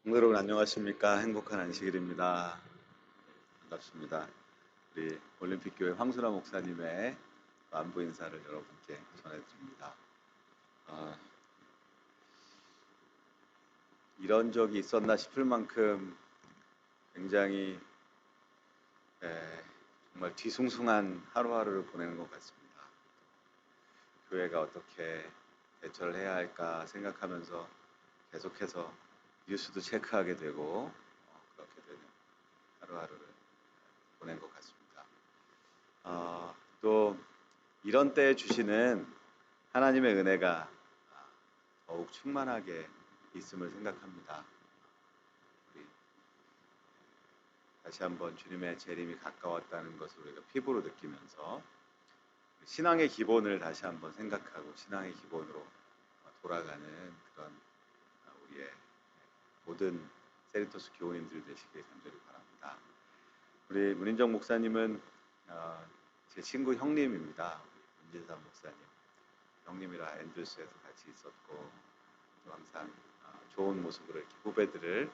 여러분 안녕하십니까? 행복한 안식일입니다. 반갑습니다. 우리 올림픽교회 황순화 목사님의 안부 인사를 여러분께 전해드립니다. 아, 이런 적이 있었나 싶을 만큼 굉장히 정말 뒤숭숭한 하루하루를 보내는 것 같습니다. 교회가 어떻게 대처를 해야 할까 생각하면서 계속해서 뉴스도 체크하게 되고 그렇게 되는 하루하루를 보낸 것 같습니다. 또 이런 때에 주시는 하나님의 은혜가 더욱 충만하게 있음을 생각합니다. 우리 다시 한번 주님의 재림이 가까웠다는 것을 우리가 피부로 느끼면서 신앙의 기본을 다시 한번 생각하고 신앙의 기본으로 돌아가는 그런 우리의 모든 세리토스 교우님들 되시길 간절히 바랍니다. 우리 문인정 목사님은 제 친구 형님입니다. 문진삼 목사님. 형님이랑 앤드루스에서 같이 있었고 또 항상 좋은 모습으로 이렇게 후배들을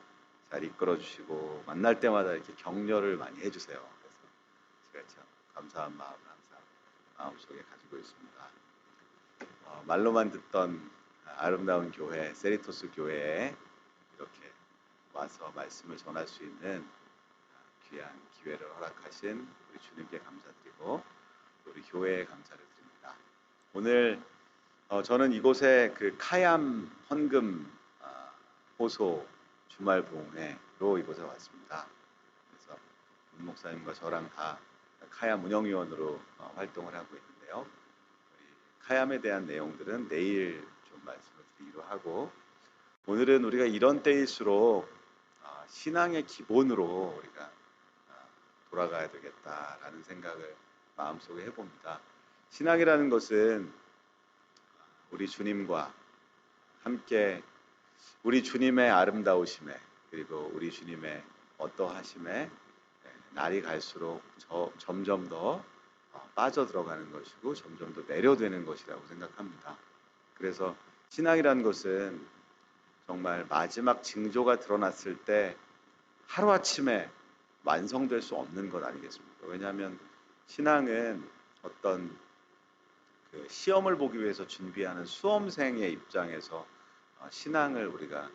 잘 이끌어 주시고 만날 때마다 이렇게 격려를 많이 해주세요. 그래서 제가 참 감사한 마음을 항상 마음속에 가지고 있습니다. 말로만 듣던 아름다운 교회 세리토스 교회에 이렇게 와서 말씀을 전할 수 있는 귀한 기회를 허락하신 우리 주님께 감사드리고 우리 교회에 감사를 드립니다. 오늘 저는 이곳에 그 카얌 헌금 호소 주말 부흥회로 이곳에 왔습니다. 그래서 문 목사님과 저랑 다 카얌 운영위원으로 활동을 하고 있는데요. 카얌에 대한 내용들은 내일 좀 말씀을 드리기로 하고 오늘은 우리가 이런 때일수록 신앙의 기본으로 우리가 돌아가야 되겠다라는 생각을 마음속에 해봅니다. 신앙이라는 것은 우리 주님과 함께 우리 주님의 아름다우심에 그리고 우리 주님의 어떠하심에 날이 갈수록 점점 더 빠져들어가는 것이고 점점 더 내려되는 것이라고 생각합니다. 그래서 신앙이라는 것은 정말 마지막 징조가 드러났을 때 하루아침에 완성될 수 없는 것 아니겠습니까? 왜냐하면 신앙은 어떤 그 시험을 보기 위해서 준비하는 수험생의 입장에서 신앙을 우리가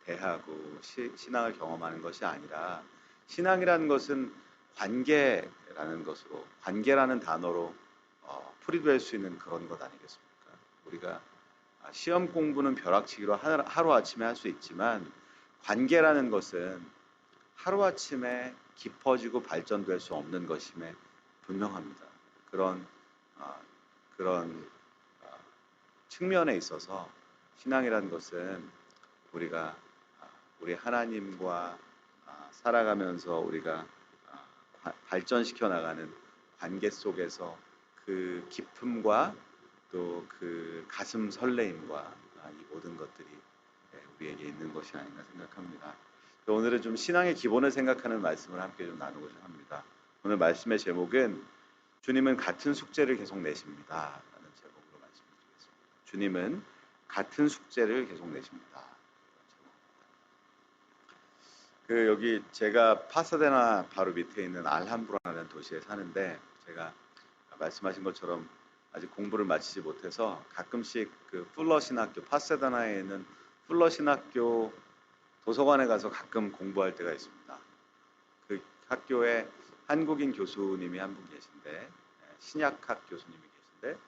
대하고 신앙을 경험하는 것이 아니라 신앙이라는 것은 관계라는 것으로 관계라는 단어로 풀이될 수 있는 그런 것 아니겠습니까? 우리가 시험 공부는 벼락치기로 하루아침에 할 수 있지만 관계라는 것은 하루아침에 깊어지고 발전될 수 없는 것임에 분명합니다. 그런 측면에 있어서 신앙이라는 것은 우리가 우리 하나님과 살아가면서 우리가 발전시켜 나가는 관계 속에서 그 기쁨과 또 그 가슴 설레임과 이 모든 것들이 우리에게 있는 것이 아닌가 생각합니다. 오늘은 좀 신앙의 기본을 생각하는 말씀을 함께 좀 나누고자 합니다. 오늘 말씀의 제목은 주님은 같은 숙제를 계속 내십니다. 라는 제목으로 말씀드리겠습니다. 주님은 같은 숙제를 계속 내십니다. 여기 제가 파사데나 바로 밑에 있는 알함브라라는 도시에 사는데 제가 말씀하신 것처럼 아직 공부를 마치지 못해서 가끔씩 그 풀러 신학교 파사데나에 있는 풀러 신학교 도서관에 가서 가끔 공부할 때가 있습니다. 그 학교에 한국인 교수님이 한 분 계신데 신약학 교수님이 계신데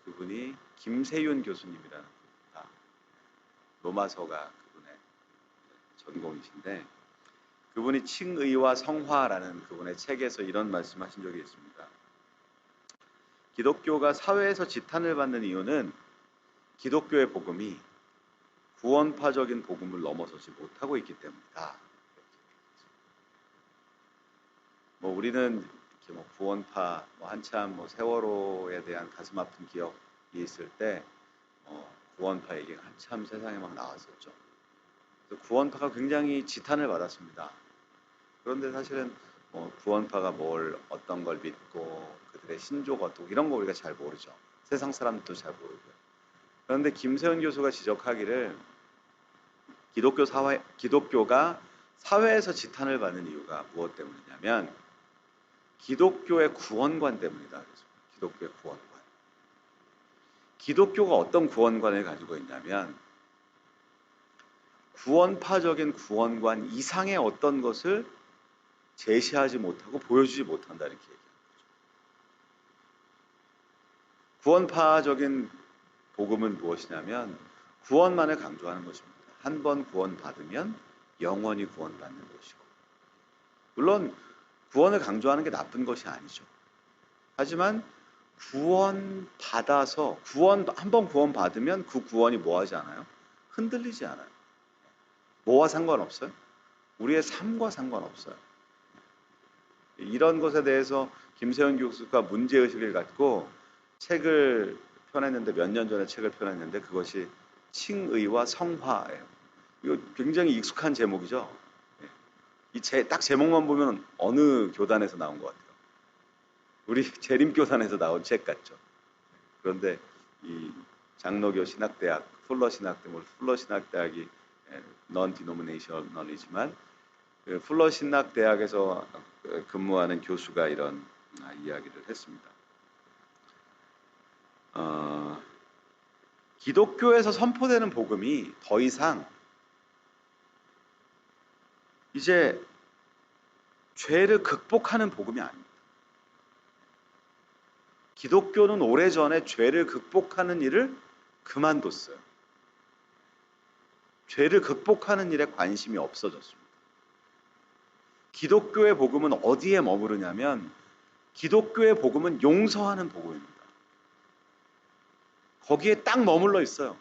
그분이 김세윤 교수님이라는 분입니다. 로마서가 그분의 전공이신데 그분이 칭의와 성화라는 그분의 책에서 이런 말씀하신 적이 있습니다. 기독교가 사회에서 지탄을 받는 이유는 기독교의 복음이 구원파적인 복음을 넘어서지 못하고 있기 때문이다. 우리는 이렇게 구원파 한참 세월호에 대한 가슴 아픈 기억이 있을 때 구원파 얘기가 한참 세상에 막 나왔었죠. 구원파가 굉장히 지탄을 받았습니다. 그런데 사실은 구원파가 어떤 걸 믿고 그들의 신조가 어떻고 이런 거 우리가 잘 모르죠. 세상 사람들도 잘 모르고요. 그런데 김세현 교수가 지적하기를 기독교가 사회에서 지탄을 받는 이유가 무엇 때문이냐면 기독교의 구원관 때문이다. 그래서 기독교의 구원관. 기독교가 어떤 구원관을 가지고 있냐면 구원파적인 구원관 이상의 어떤 것을 제시하지 못하고 보여주지 못한다 이렇게 얘기합니다. 구원파적인 복음은 무엇이냐면 구원만을 강조하는 것입니다. 한 번 구원받으면 영원히 구원받는 것이고, 물론 구원을 강조하는 게 나쁜 것이 아니죠. 하지만 구원받아서 한 번 구원받으면 그 구원이 뭐하지 않아요? 흔들리지 않아요. 뭐와 상관없어요? 우리의 삶과 상관없어요. 이런 것에 대해서 김세현 교수가 문제의식을 갖고 책을 펴냈는데, 몇 년 전에 책을 펴냈는데 그것이 칭의와 성화예요. 이거 굉장히 익숙한 제목이죠. 딱 제목만 보면 어느 교단에서 나온 것 같아요. 우리 재림교단에서 나온 책 같죠. 그런데 이 장로교 신학대학, 풀러 신학대학이 non-denominational이지만 풀러 신학대학에서 근무하는 교수가 이런 이야기를 했습니다. 기독교에서 선포되는 복음이 더 이상 이제 죄를 극복하는 복음이 아닙니다. 기독교는 오래전에 죄를 극복하는 일을 그만뒀어요. 죄를 극복하는 일에 관심이 없어졌습니다. 기독교의 복음은 어디에 머무르냐면 기독교의 복음은 용서하는 복음입니다. 거기에 딱 머물러 있어요.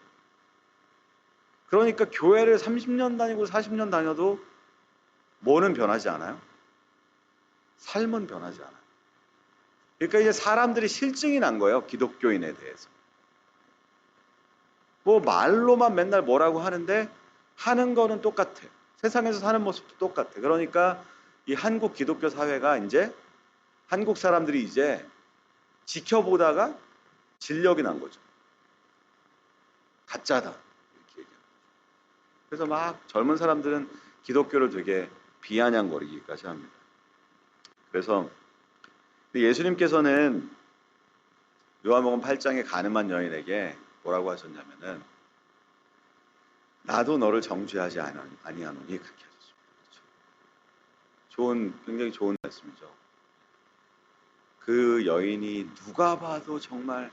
그러니까 교회를 30년 다니고 40년 다녀도 뭐는 변하지 않아요? 삶은 변하지 않아요. 그러니까 이제 사람들이 실증이 난 거예요. 기독교인에 대해서. 뭐 말로만 맨날 뭐라고 하는데 하는 거는 똑같아. 세상에서 사는 모습도 똑같아. 그러니까 이 한국 기독교 사회가 이제 한국 사람들이 이제 지켜보다가 진력이 난 거죠. 가짜다 이렇게 얘기합니다. 그래서 막 젊은 사람들은 기독교를 되게 비아냥거리기까지 합니다. 그래서 예수님께서는 요한복음 8장에 가늠한 여인에게 뭐라고 하셨냐면은 나도 너를 정죄하지 아니하노니 그렇게 하셨습니다. 그렇죠? 굉장히 좋은 말씀이죠. 그 여인이 누가 봐도 정말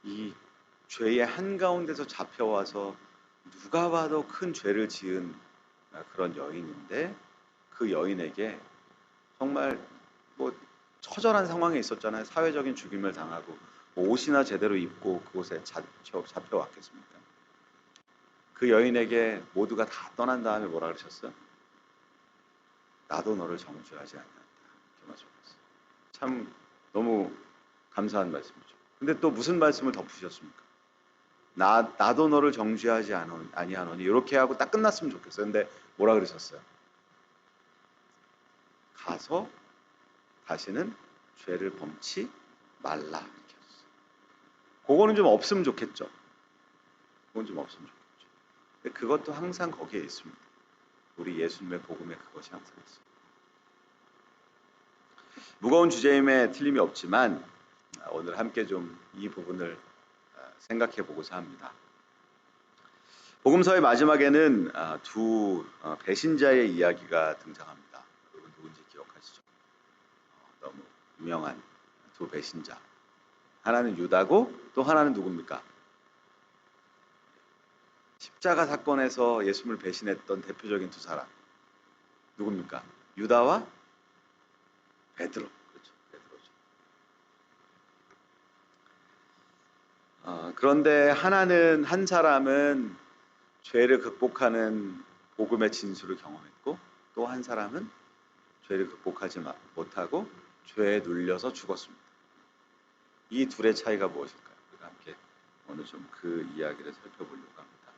이 죄의 한가운데서 잡혀와서 누가 봐도 큰 죄를 지은 그런 여인인데 그 여인에게 정말 뭐 처절한 상황에 있었잖아요. 사회적인 죽임을 당하고 옷이나 제대로 입고 그곳에 잡혀왔겠습니까? 그 여인에게 모두가 다 떠난 다음에 뭐라 그러셨어요? 나도 너를 정죄하지 않는다. 이렇게 말씀하셨어요. 참 너무 감사한 말씀이죠. 근데 또 무슨 말씀을 덧붙이셨습니까? 나도 너를 정죄하지 아니하노니 이렇게 하고 딱 끝났으면 좋겠어요. 근데 뭐라 그러셨어요? 가서 다시는 죄를 범치 말라 이렇게 하셨어요. 그거는 좀 없으면 좋겠죠. 그건 좀 없으면 좋겠죠. 근데 그것도 항상 거기에 있습니다. 우리 예수님의 복음에 그것이 항상 있습니다. 무거운 주제임에 틀림이 없지만 오늘 함께 좀 이 부분을 생각해 보고자 합니다. 복음서의 마지막에는 두 배신자의 이야기가 등장합니다. 여러분 누군지 기억하시죠? 너무 유명한 두 배신자. 하나는 유다고 또 하나는 누굽니까? 십자가 사건에서 예수님을 배신했던 대표적인 두 사람. 누굽니까? 유다와 베드로. 그렇죠. 베드로죠. 그런데 한 사람은 죄를 극복하는 복음의 진수를 경험했고 또 한 사람은 죄를 극복하지 못하고 죄에 눌려서 죽었습니다. 이 둘의 차이가 무엇일까요? 우리가 함께 오늘 좀 그 이야기를 살펴보려고 합니다.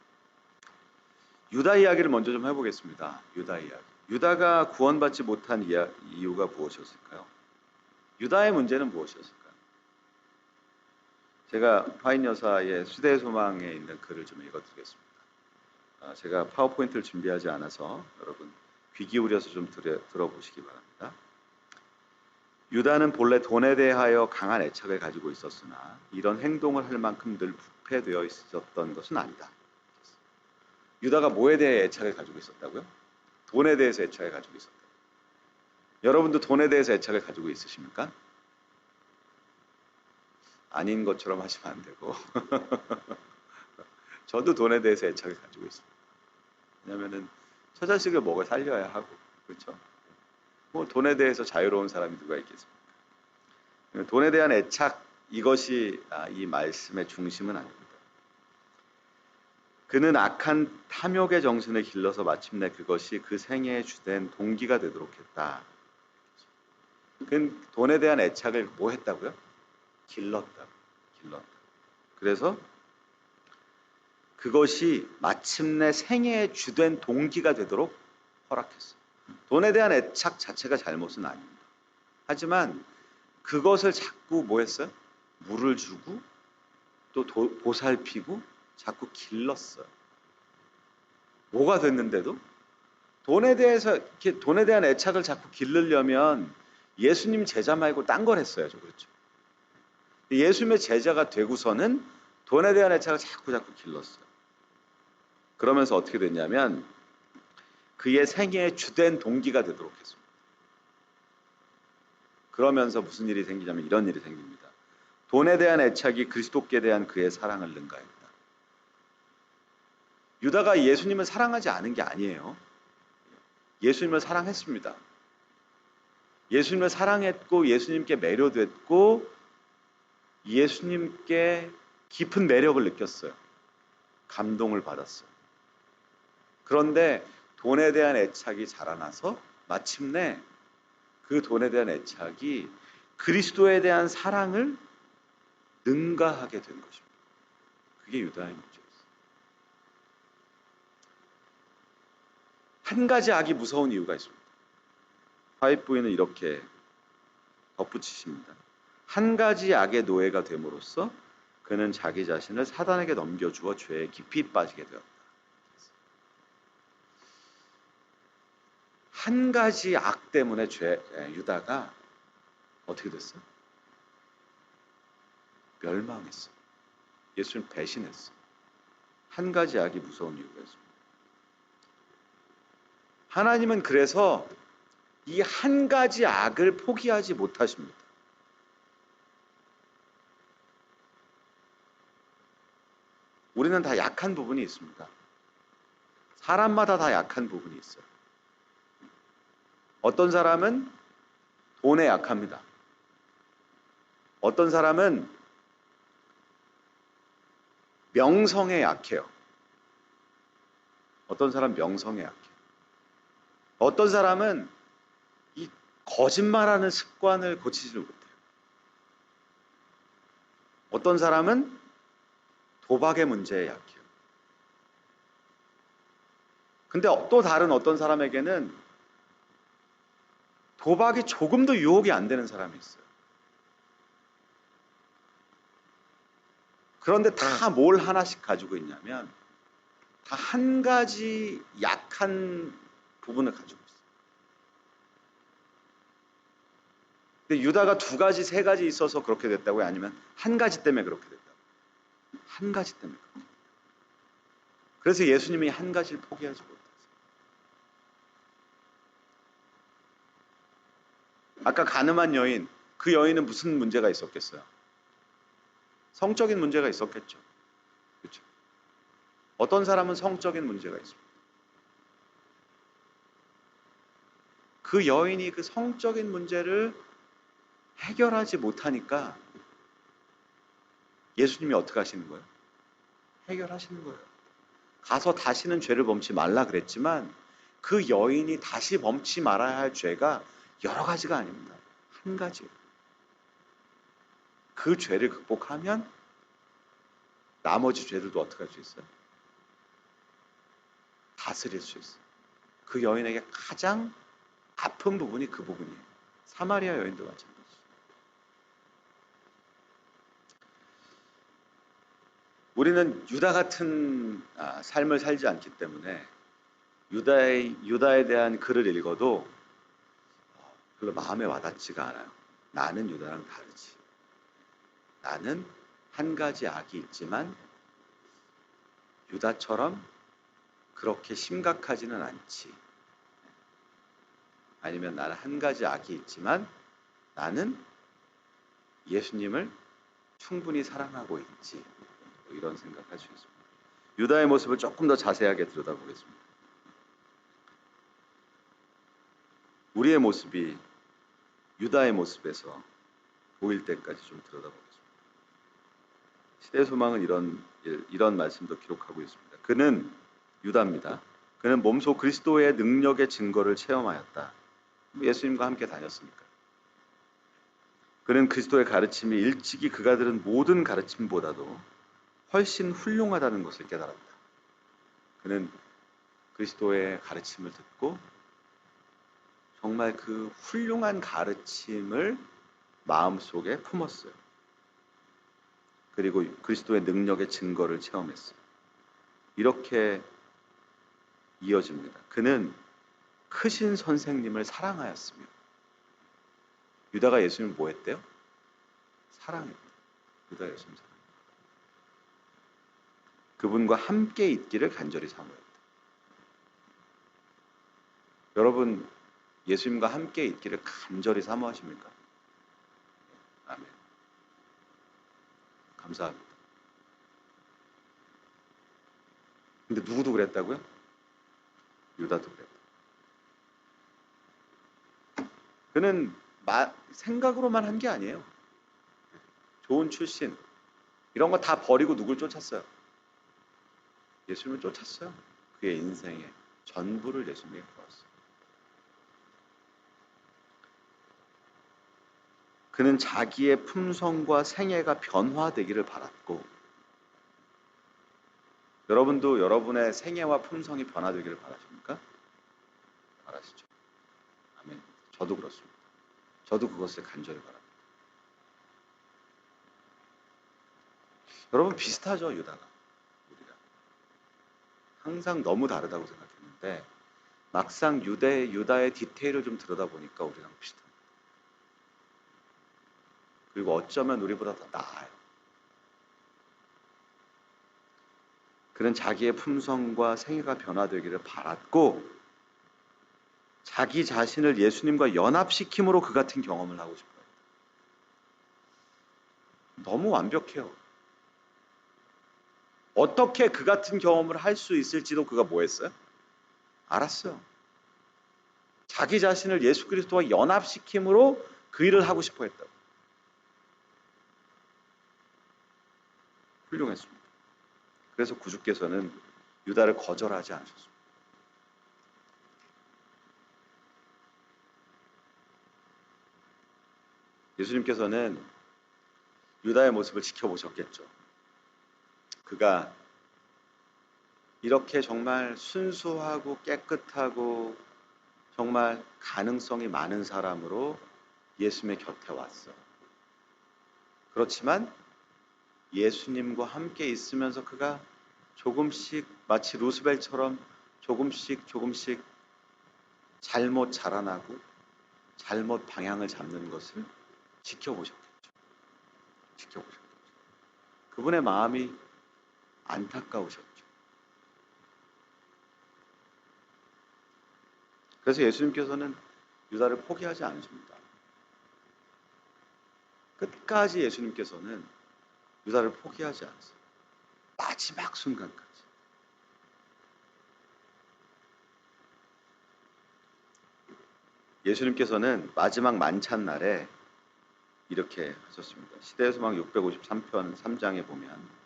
유다 이야기를 먼저 좀 해보겠습니다. 유다 이야기. 유다가 구원받지 못한 이유가 무엇이었을까요? 유다의 문제는 무엇이었을까요? 제가 파인 여사의 수대 소망에 있는 글을 좀 읽어드리겠습니다. 제가 파워포인트를 준비하지 않아서 여러분 귀 기울여서 좀 들어보시기 바랍니다. 유다는 본래 돈에 대하여 강한 애착을 가지고 있었으나 이런 행동을 할 만큼 늘 부패되어 있었던 것은 아니다. 유다가 뭐에 대해 애착을 가지고 있었다고요? 돈에 대해서 애착을 가지고 있었다. 여러분도 돈에 대해서 애착을 가지고 있으십니까? 아닌 것처럼 하시면 안 되고 저도 돈에 대해서 애착을 가지고 있습니다. 왜냐하면 처자식을 먹어 살려야 하고, 그렇죠? 뭐 돈에 대해서 자유로운 사람이 누가 있겠습니까? 돈에 대한 애착, 이것이 이 말씀의 중심은 아닙니다. 그는 악한 탐욕의 정신을 길러서 마침내 그것이 그 생애의 주된 동기가 되도록 했다. 그는 돈에 대한 애착을 뭐 했다고요? 길렀다. 그래서 그것이 마침내 생애의 주된 동기가 되도록 허락했어요. 돈에 대한 애착 자체가 잘못은 아닙니다. 하지만 그것을 자꾸 뭐 했어요? 물을 주고 또 보살피고 자꾸 길렀어요. 뭐가 됐는데도 돈에 대한 애착을 자꾸 기르려면 예수님 제자 말고 딴 걸 했어야죠. 그렇죠? 예수님의 제자가 되고서는 돈에 대한 애착을 자꾸 길렀어요. 그러면서 어떻게 됐냐면 그의 생애의 주된 동기가 되도록 했습니다. 그러면서 무슨 일이 생기냐면 이런 일이 생깁니다. 돈에 대한 애착이 그리스도께 대한 그의 사랑을 능가합니다. 유다가 예수님을 사랑하지 않은 게 아니에요. 예수님을 사랑했습니다. 예수님을 사랑했고 예수님께 매료됐고 예수님께 깊은 매력을 느꼈어요. 감동을 받았어요. 그런데 돈에 대한 애착이 자라나서 마침내 그 돈에 대한 애착이 그리스도에 대한 사랑을 능가하게 된 것입니다. 그게 유다의 문제였어요. 한 가지 악이 무서운 이유가 있습니다. 화이트부인은 이렇게 덧붙이십니다. 한 가지 악의 노예가 됨으로써 그는 자기 자신을 사단에게 넘겨주어 죄에 깊이 빠지게 되었다. 한 가지 악 때문에 유다가 어떻게 됐어요? 멸망했어요. 예수님 배신했어요. 한 가지 악이 무서운 이유가 있습니다. 하나님은 그래서 이 한 가지 악을 포기하지 못하십니다. 우리는 다 약한 부분이 있습니다. 사람마다 다 약한 부분이 있어요. 어떤 사람은 돈에 약합니다. 어떤 사람은 명성에 약해요. 어떤 사람은 명성에 약해요. 어떤 사람은 이 거짓말하는 습관을 고치지 못해요. 어떤 사람은 도박의 문제에 약해요. 근데 또 다른 어떤 사람에게는 도박이 조금도 유혹이 안 되는 사람이 있어요. 그런데 다 뭘 하나씩 가지고 있냐면 다 한 가지 약한 부분을 가지고 있어요. 근데 유다가 두 가지, 세 가지 있어서 그렇게 됐다고요? 아니면 한 가지 때문에 그렇게 됐다고요? 한 가지 때문에 그렇게 됐다고요. 그래서 예수님이 한 가지를 포기하지 못했어요. 아까 가늠한 여인, 그 여인은 무슨 문제가 있었겠어요? 성적인 문제가 있었겠죠. 그렇죠? 어떤 사람은 성적인 문제가 있습니다. 그 여인이 그 성적인 문제를 해결하지 못하니까 예수님이 어떻게 하시는 거예요? 해결하시는 거예요. 가서 다시는 죄를 범치 말라 그랬지만 그 여인이 다시 범치 말아야 할 죄가 여러 가지가 아닙니다. 한 가지예요. 그 죄를 극복하면 나머지 죄들도 어떻게 할 수 있어요? 다스릴 수 있어요. 그 여인에게 가장 아픈 부분이 그 부분이에요. 사마리아 여인도 마찬가지죠. 우리는 유다 같은 삶을 살지 않기 때문에 유다에 대한 글을 읽어도 별로 마음에 와닿지가 않아요. 나는 유다랑 다르지. 나는 한 가지 악이 있지만 유다처럼 그렇게 심각하지는 않지. 아니면 나는 한 가지 악이 있지만 나는 예수님을 충분히 사랑하고 있지. 뭐 이런 생각할 수 있습니다. 유다의 모습을 조금 더 자세하게 들여다보겠습니다. 우리의 모습이 유다의 모습에서 보일 때까지 좀 들여다보겠습니다. 시대의 소망은 이런 말씀도 기록하고 있습니다. 그는 유다입니다. 그는 몸소 그리스도의 능력의 증거를 체험하였다. 예수님과 함께 다녔으니까. 그는 그리스도의 가르침이 일찍이 그가 들은 모든 가르침보다도 훨씬 훌륭하다는 것을 깨달았다. 그는 그리스도의 가르침을 듣고 정말 그 훌륭한 가르침을 마음속에 품었어요. 그리고 그리스도의 능력의 증거를 체험했어요. 이렇게 이어집니다. 그는 크신 선생님을 사랑하였으며 유다가 예수님을 뭐 했대요? 사랑했대요. 유다가 예수님 사랑했대요. 그분과 함께 있기를 간절히 사모했다. 여러분 예수님과 함께 있기를 간절히 사모하십니까? 아멘. 감사합니다. 근데 누구도 그랬다고요? 유다도 그랬다. 그는 생각으로만 한 게 아니에요. 좋은 출신 이런 거 다 버리고 누굴 쫓았어요? 예수님을 쫓았어요. 그의 인생의 전부를 예수님에게 걸었어요. 그는 자기의 품성과 생애가 변화되기를 바랐고 여러분도 여러분의 생애와 품성이 변화되기를 바라십니까? 바라시죠. 아멘. 저도 그렇습니다. 저도 그것을 간절히 바랍니다. 여러분 비슷하죠, 유다가. 우리가 항상 너무 다르다고 생각했는데 막상 유다의 디테일을 좀 들여다보니까 우리랑 비슷합니다. 그리고 어쩌면 우리보다 더 나아요. 그는 자기의 품성과 생애가 변화되기를 바랐고 자기 자신을 예수님과 연합시킴으로 그 같은 경험을 하고 싶어요. 너무 완벽해요. 어떻게 그 같은 경험을 할 수 있을지도 그가 뭐 했어요? 알았어요. 자기 자신을 예수 그리스도와 연합시킴으로 그 일을 하고 싶어 했다고. 훌륭했습니다. 그래서 구주께서는 유다를 거절하지 않으셨습니다. 예수님께서는 유다의 모습을 지켜보셨겠죠. 그가 이렇게 정말 순수하고 깨끗하고 정말 가능성이 많은 사람으로 예수님의 곁에 왔어요. 그렇지만 예수님과 함께 있으면서 그가 조금씩 마치 루스벨처럼 조금씩 잘못 자라나고 잘못 방향을 잡는 것을 지켜보셨겠죠. 그분의 마음이 안타까우셨죠. 그래서 예수님께서는 유다를 포기하지 않으십니다. 끝까지 예수님께서는 유다를 포기하지 않으세요. 마지막 순간까지. 예수님께서는 마지막 만찬 날에 이렇게 하셨습니다. 시대의 소망 653편 3장에 보면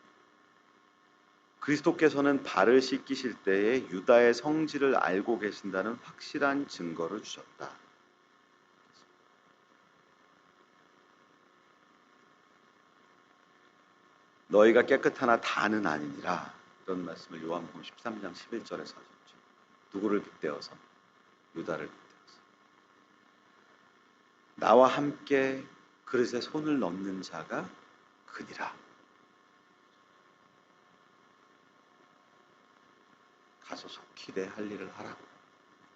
그리스도께서는 발을 씻기실 때에 유다의 성질을 알고 계신다는 확실한 증거를 주셨다. 너희가 깨끗하나 다는 아니니라. 이런 말씀을 요한복음 13장 11절에서 하셨죠. 누구를 빗대어서? 유다를 빗대어서. 나와 함께 그릇에 손을 넣는 자가 그니라. 가서 속히 내 할 일을 하라고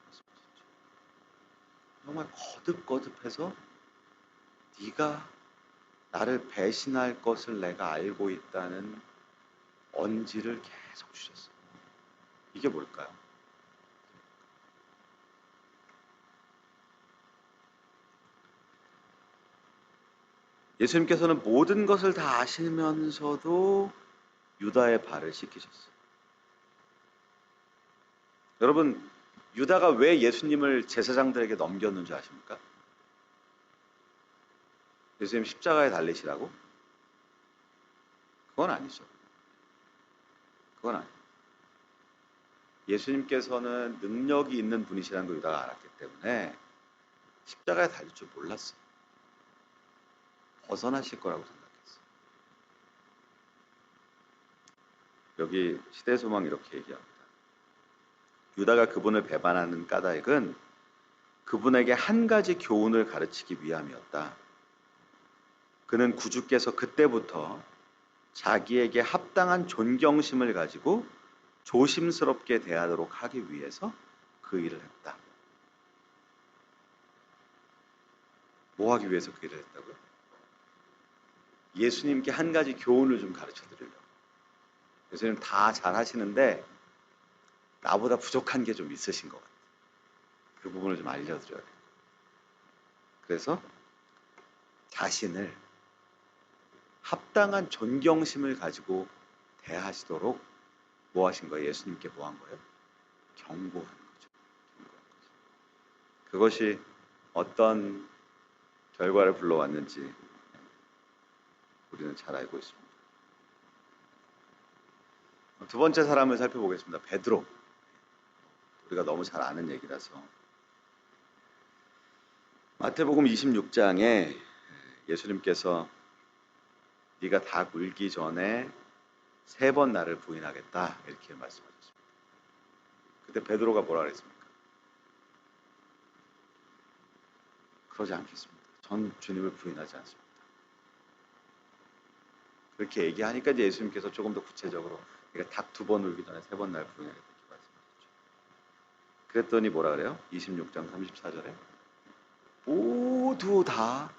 말씀하셨죠. 정말 거듭거듭해서 네가 나를 배신할 것을 내가 알고 있다는 언지를 계속 주셨어요. 이게 뭘까요? 예수님께서는 모든 것을 다 아시면서도 유다의 발을 씻기셨어요. 여러분, 유다가 왜 예수님을 제사장들에게 넘겼는지 아십니까? 예수님 십자가에 달리시라고? 그건 아니죠. 그건 아니에요. 예수님께서는 능력이 있는 분이시라는 걸 유다가 알았기 때문에 십자가에 달릴 줄 몰랐어요. 벗어나실 거라고 생각했어요. 여기 시대소망 이렇게 얘기합니다. 유다가 그분을 배반하는 까닭은 그분에게 한 가지 교훈을 가르치기 위함이었다. 그는 구주께서 그때부터 자기에게 합당한 존경심을 가지고 조심스럽게 대하도록 하기 위해서 그 일을 했다. 뭐 하기 위해서 그 일을 했다고요? 예수님께 한 가지 교훈을 좀 가르쳐 드리려고. 예수님 다 잘 하시는데 나보다 부족한 게 좀 있으신 것 같아요. 그 부분을 좀 알려드려야 돼요. 그래서 자신을 합당한 존경심을 가지고 대하시도록 뭐 하신 거예요? 예수님께 뭐 한 거예요? 경고한 거죠. 경고한 거죠. 그것이 어떤 결과를 불러왔는지 우리는 잘 알고 있습니다. 두 번째 사람을 살펴보겠습니다. 베드로. 우리가 너무 잘 아는 얘기라서. 마태복음 26장에 예수님께서 네가 닭 울기 전에 3번 나를 부인하겠다 이렇게 말씀하셨습니다. 그때 베드로가 뭐라 그랬습니까? 그러지 않겠습니다. 전 주님을 부인하지 않습니다. 그렇게 얘기하니까 이제 예수님께서 조금 더 구체적으로 네가 닭 2번 울기 전에 3번 날 부인하겠다 이렇게 말씀하셨죠. 그랬더니 뭐라 그래요? 26장 34절에 모두 다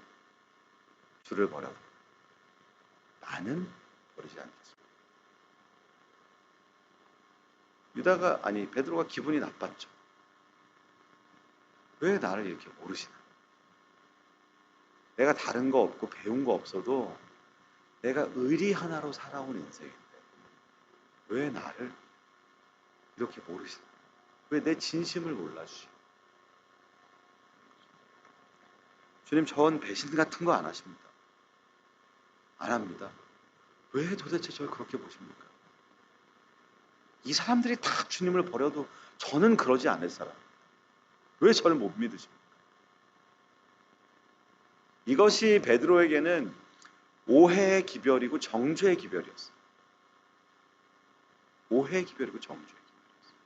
주를 버려 나는 버리지 않겠습니다. 베드로가 기분이 나빴죠. 왜 나를 이렇게 모르시나? 내가 다른 거 없고 배운 거 없어도 내가 의리 하나로 살아온 인생인데 왜 나를 이렇게 모르시나? 왜 내 진심을 몰라주시나? 주님 전 배신 같은 거 안 하십니다. 안 합니다. 왜 도대체 저를 그렇게 보십니까? 이 사람들이 다 주님을 버려도 저는 그러지 않을 사람. 왜 저를 못 믿으십니까? 이것이 베드로에게는 오해의 기별이고 정죄의 기별이었어요. 오해의 기별이고 정죄의 기별이었어요.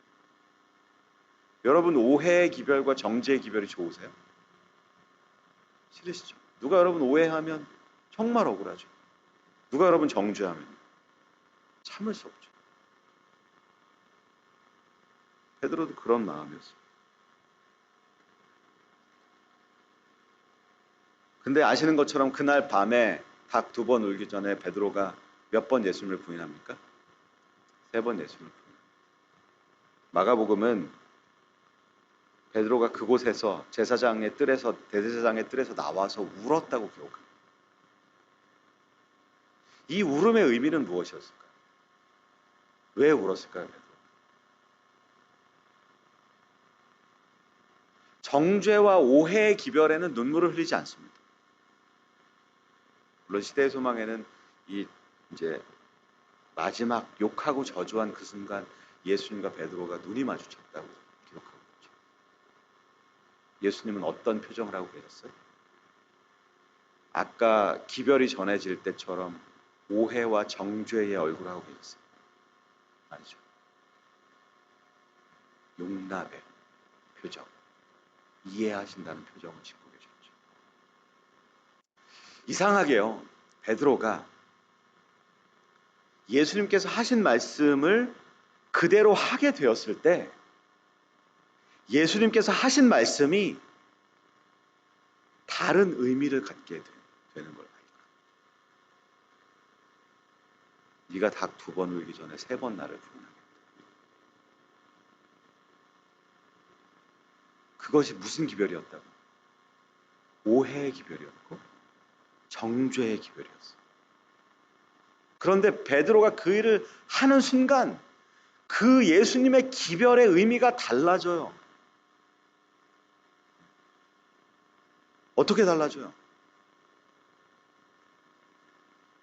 여러분 오해의 기별과 정죄의 기별이 좋으세요? 싫으시죠? 누가 여러분 오해하면 정말 억울하죠. 누가 여러분 정죄하면 참을 수 없죠. 베드로도 그런 마음이었어요. 근데 아시는 것처럼 그날 밤에 닭 2번 울기 전에 베드로가 몇 번 예수님을 부인합니까? 3번 예수님을 부인합니다. 마가복음은 베드로가 그곳에서 대제사장의 뜰에서 나와서 울었다고 기록합니다. 이 울음의 의미는 무엇이었을까요? 왜 울었을까요, 베드로? 정죄와 오해의 기별에는 눈물을 흘리지 않습니다. 물론 시대의 소망에는 이제 마지막 욕하고 저주한 그 순간 예수님과 베드로가 눈이 마주쳤다고 기록하고 있죠. 예수님은 어떤 표정을 하고 계셨어요? 아까 기별이 전해질 때처럼 오해와 정죄의 얼굴을 하고 계셨어요. 아니죠. 용납의 표정, 이해하신다는 표정을 짓고 계셨죠. 이상하게요. 베드로가 예수님께서 하신 말씀을 그대로 하게 되었을 때 예수님께서 하신 말씀이 다른 의미를 갖게 되는 걸 알까? 네가 닭 2번 울기 전에 3번 나를 부인하겠다. 그것이 무슨 기별이었다고? 오해의 기별이었고 정죄의 기별이었어. 그런데 베드로가 그 일을 하는 순간 그 예수님의 기별의 의미가 달라져요. 어떻게 달라져요?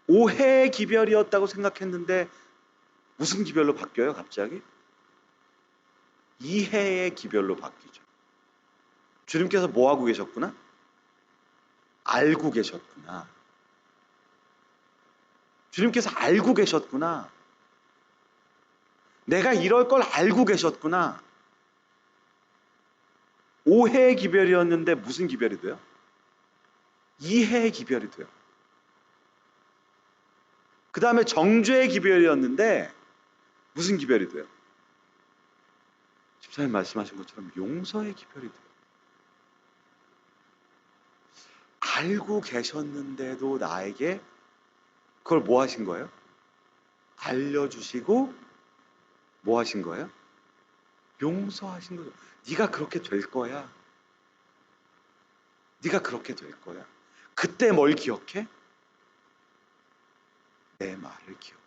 오해의 기별이었다고 생각했는데 무슨 기별로 바뀌어요, 갑자기? 이해의 기별로 바뀌죠. 주님께서 뭐 하고 계셨구나? 알고 계셨구나. 주님께서 알고 계셨구나. 내가 이럴 걸 알고 계셨구나. 오해의 기별이었는데 무슨 기별이 돼요? 이해의 기별이 돼요. 그 다음에 정죄의 기별이었는데 무슨 기별이 돼요? 집사님 말씀하신 것처럼 용서의 기별이 돼요. 알고 계셨는데도 나에게 그걸 뭐 하신 거예요? 알려주시고 뭐 하신 거예요? 용서하신 거죠. 네가 그렇게 될 거야. 네가 그렇게 될 거야. 그때 뭘 기억해? 내 말을 기억해.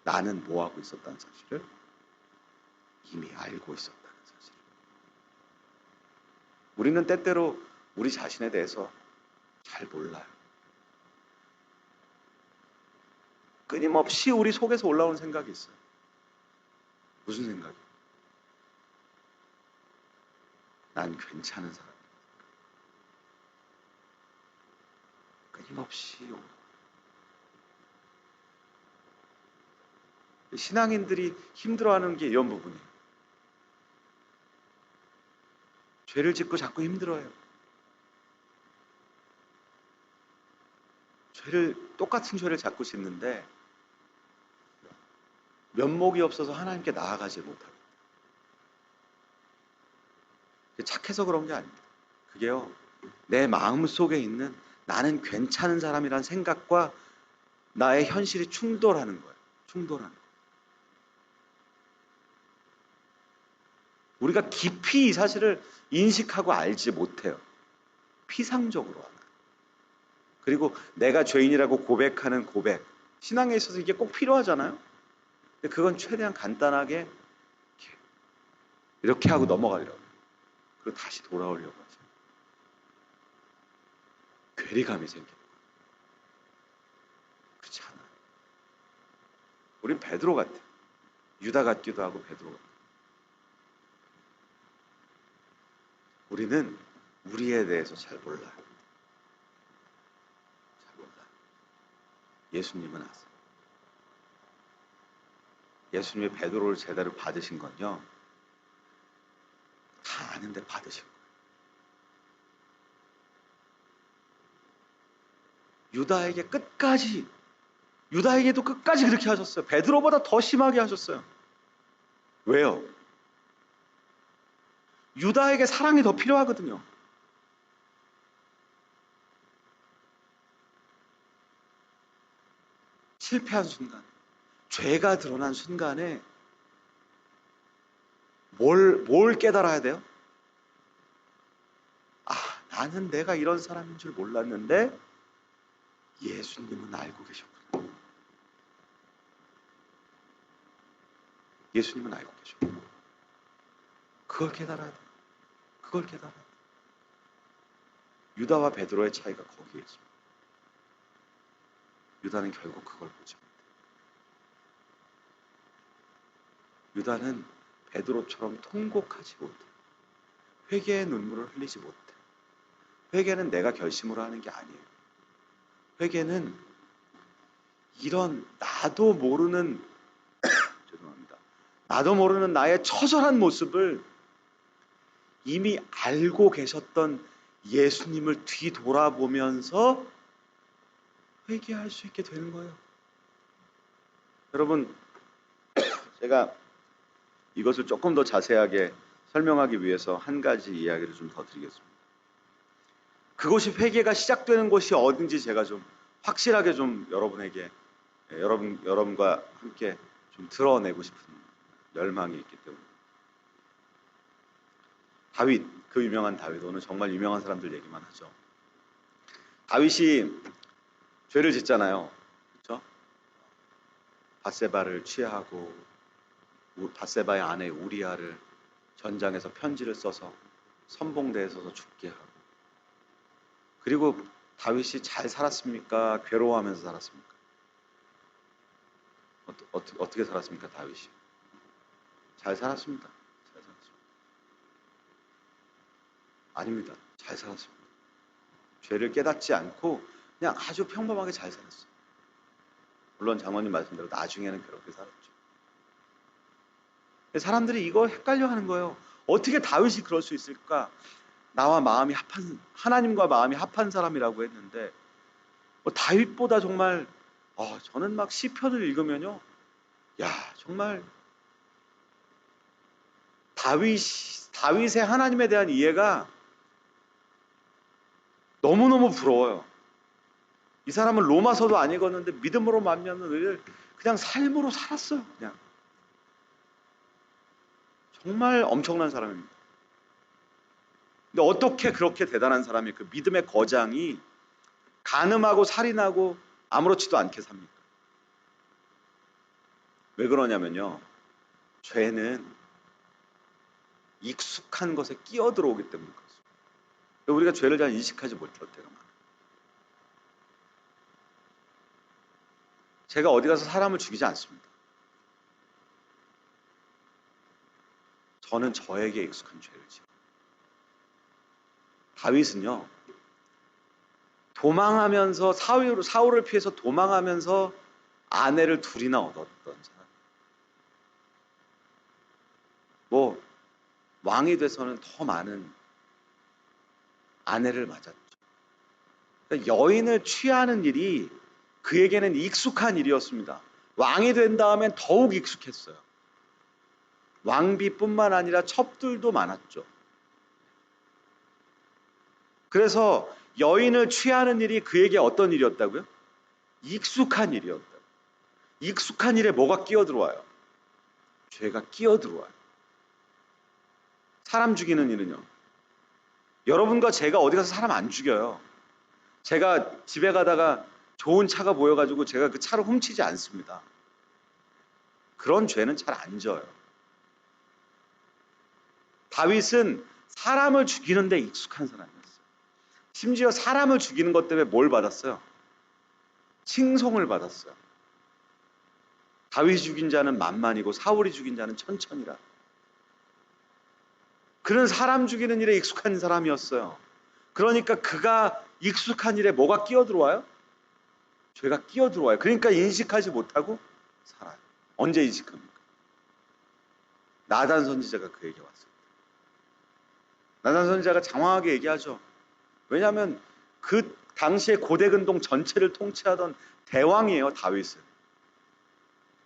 나는 뭐 하고 있었다는 사실을 이미 알고 있었다는 사실. 우리는 때때로 우리 자신에 대해서 잘 몰라요. 끊임없이 우리 속에서 올라오는 생각이 있어요. 무슨 생각이에요? 난 괜찮은 사람. 끊임없이 신앙인들이 힘들어하는 게 이런 부분이에요. 죄를 짓고 자꾸 힘들어해요. 똑같은 죄를 자꾸 짓는데 면목이 없어서 하나님께 나아가지 못합니다. 착해서 그런 게 아닙니다. 그게요, 내 마음 속에 있는 나는 괜찮은 사람이란 생각과 나의 현실이 충돌하는 거예요. 충돌하는 거예요. 우리가 깊이 이 사실을 인식하고 알지 못해요. 피상적으로 하나. 그리고 내가 죄인이라고 고백하는 고백. 신앙에 있어서 이게 꼭 필요하잖아요. 근데 그건 최대한 간단하게 이렇게 하고 넘어가려고 해요. 그리고 다시 돌아오려고 하죠. 괴리감이 생겨요. 그렇지 않아요. 우린 베드로 같아. 유다 같기도 하고 베드로 같아. 우리는 우리에 대해서 잘 몰라요. 잘 몰라요. 예수님은 아세요. 예수님이 베드로를 제대로 받으신 건요, 다 아는데 받으신 거예요. 유다에게도 끝까지 그렇게 하셨어요. 베드로보다 더 심하게 하셨어요. 왜요? 유다에게 사랑이 더 필요하거든요. 실패한 순간, 죄가 드러난 순간에 뭘 깨달아야 돼요? 아, 나는 내가 이런 사람인 줄 몰랐는데 예수님은 알고 계셨구나. 예수님은 알고 계셨구나. 그걸 깨달아야 돼요. 그걸 깨달아야 돼요. 유다와 베드로의 차이가 거기에 있습니다. 유다는 결국 그걸 보지 못해요. 유다는 베드로처럼 통곡하지 못해요. 회개의 눈물을 흘리지 못해요. 회개는 내가 결심으로 하는 게 아니에요. 회개는 이런 나도 모르는 죄송합니다. 나도 모르는 나의 처절한 모습을 이미 알고 계셨던 예수님을 뒤돌아보면서 회개할 수 있게 되는 거예요. 여러분, 제가 이것을 조금 더 자세하게 설명하기 위해서 한 가지 이야기를 좀 더 드리겠습니다. 그곳이 회개가 시작되는 곳이 어딘지 제가 좀 확실하게 좀 여러분에게 여러분과 함께 좀 드러내고 싶은 열망이 있기 때문에. 다윗, 그 유명한 다윗, 오늘 정말 유명한 사람들 얘기만 하죠. 다윗이 죄를 짓잖아요. 그렇죠? 밧세바를 취하고 밧세바의 아내 우리아를 전장에서 편지를 써서 선봉대에 서서 죽게 하고, 그리고 다윗이 잘 살았습니까? 괴로워하면서 살았습니까? 어떻게 살았습니까? 다윗이 잘 살았습니다. 잘 살았습니다. 아닙니다. 잘 살았습니다. 죄를 깨닫지 않고 그냥 아주 평범하게 잘 살았어요. 물론 장모님 말씀대로 나중에는 그렇게 살았죠. 사람들이 이거 헷갈려 하는 거예요. 어떻게 다윗이 그럴 수 있을까? 나와 마음이 합한, 하나님과 마음이 합한 사람이라고 했는데, 다윗보다 정말, 저는 막 시편을 읽으면요, 야, 정말 다윗의 하나님에 대한 이해가 너무너무 부러워요. 이 사람은 로마서도 안 읽었는데 믿음으로 만나는 의를 그냥 삶으로 살았어요. 그냥 정말 엄청난 사람입니다. 근데 어떻게 그렇게 대단한 사람이 그 믿음의 거장이 간음하고 살인하고 아무렇지도 않게 삽니까? 왜 그러냐면요, 죄는 익숙한 것에 끼어들어오기 때문인 거죠. 우리가 죄를 잘 인식하지 못할 때가 많아요. 제가 어디 가서 사람을 죽이지 않습니다. 저는 저에게 익숙한 죄를 지어요. 다윗은요, 도망하면서 사울을 피해서 도망하면서 아내를 둘이나 얻었던 사람. 왕이 돼서는 더 많은 아내를 맞았죠. 그러니까 여인을 취하는 일이 그에게는 익숙한 일이었습니다. 왕이 된 다음엔 더욱 익숙했어요. 왕비뿐만 아니라 첩들도 많았죠. 그래서 여인을 취하는 일이 그에게 어떤 일이었다고요? 익숙한 일이었다. 익숙한 일에 뭐가 끼어들어와요? 죄가 끼어들어와요. 사람 죽이는 일은요, 여러분과 제가 어디 가서 사람 안 죽여요. 제가 집에 가다가 좋은 차가 보여가지고 제가 그 차를 훔치지 않습니다. 그런 죄는 잘 안 져요. 다윗은 사람을 죽이는 데 익숙한 사람이었어요. 심지어 사람을 죽이는 것 때문에 뭘 받았어요? 칭송을 받았어요. 다윗이 죽인 자는 만만이고 사울이 죽인 자는 천천이라. 그는 사람 죽이는 일에 익숙한 사람이었어요. 그러니까 그가 익숙한 일에 뭐가 끼어들어와요? 죄가 끼어들어와요. 그러니까 인식하지 못하고 살아요. 언제 인식합니까? 나단 선지자가 그에게 왔어요. 나단 선지자가 장황하게 얘기하죠. 왜냐하면 그 당시에 고대근동 전체를 통치하던 대왕이에요, 다윗은.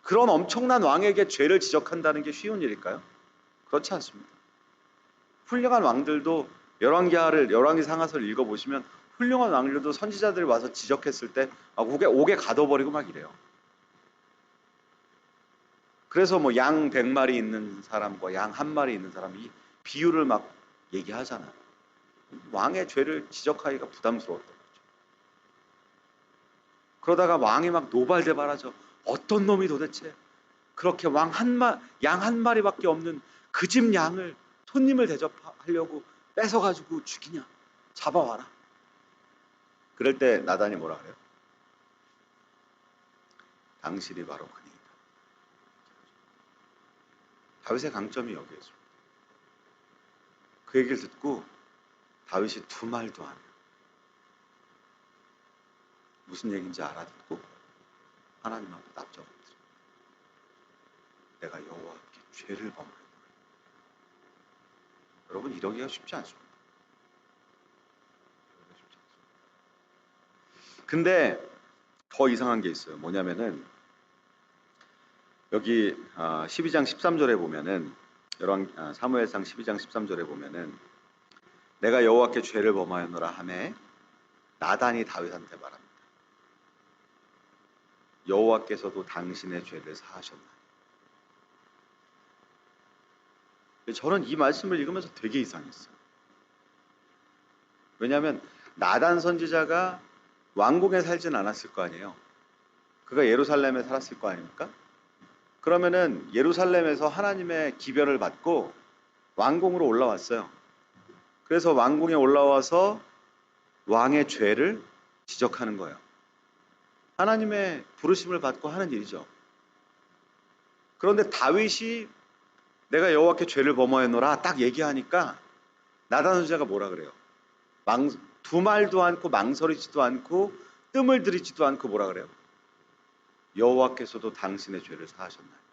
그런 엄청난 왕에게 죄를 지적한다는 게 쉬운 일일까요? 그렇지 않습니다. 훌륭한 왕들도 열왕기 상하서를 읽어보시면 훌륭한 왕들도 선지자들이 와서 지적했을 때 옥에 가둬버리고 막 이래요. 그래서 양 100마리 있는 사람과 양 1마리 있는 사람이 비유를 막 얘기하잖아요. 왕의 죄를 지적하기가 부담스러웠던 거죠. 그러다가 왕이 막 노발대발하죠. 어떤 놈이 도대체 그렇게 양 1마리밖에 없는 그 집 양을 손님을 대접하려고 뺏어가지고 죽이냐? 잡아와라. 그럴 때 나단이 뭐라 그래요? 당신이 바로 그니이다. 다윗의 강점이 여기에 있습니다. 그 얘기를 듣고 다윗이 두 말도 안 해요. 무슨 얘기인지 알아듣고 하나님 앞에 납작합니다. 내가 여호와께 죄를 범하였다. 여러분, 이러기가 쉽지 않습니다. 근데 더 이상한 게 있어요. 뭐냐면은 여기 12장 13절에 보면은 사무엘상 12장 13절에 보면은 내가 여호와께 죄를 범하였노라 하매 나단이 다윗한테 말합니다. 여호와께서도 당신의 죄를 사하셨나. 저는 이 말씀을 읽으면서 되게 이상했어요. 왜냐하면 나단 선지자가 왕궁에 살진 않았을 거 아니에요. 그가 예루살렘에 살았을 거 아닙니까? 그러면은 예루살렘에서 하나님의 기별을 받고 왕궁으로 올라왔어요. 그래서 왕궁에 올라와서 왕의 죄를 지적하는 거예요. 하나님의 부르심을 받고 하는 일이죠. 그런데 다윗이 내가 여호와께 죄를 범하였노라 딱 얘기하니까 나단 선지자가 뭐라 그래요? 두말도 않고 망설이지도 않고 뜸을 들이지도 않고 뭐라 그래요? 여호와께서도 당신의 죄를 사하셨나요?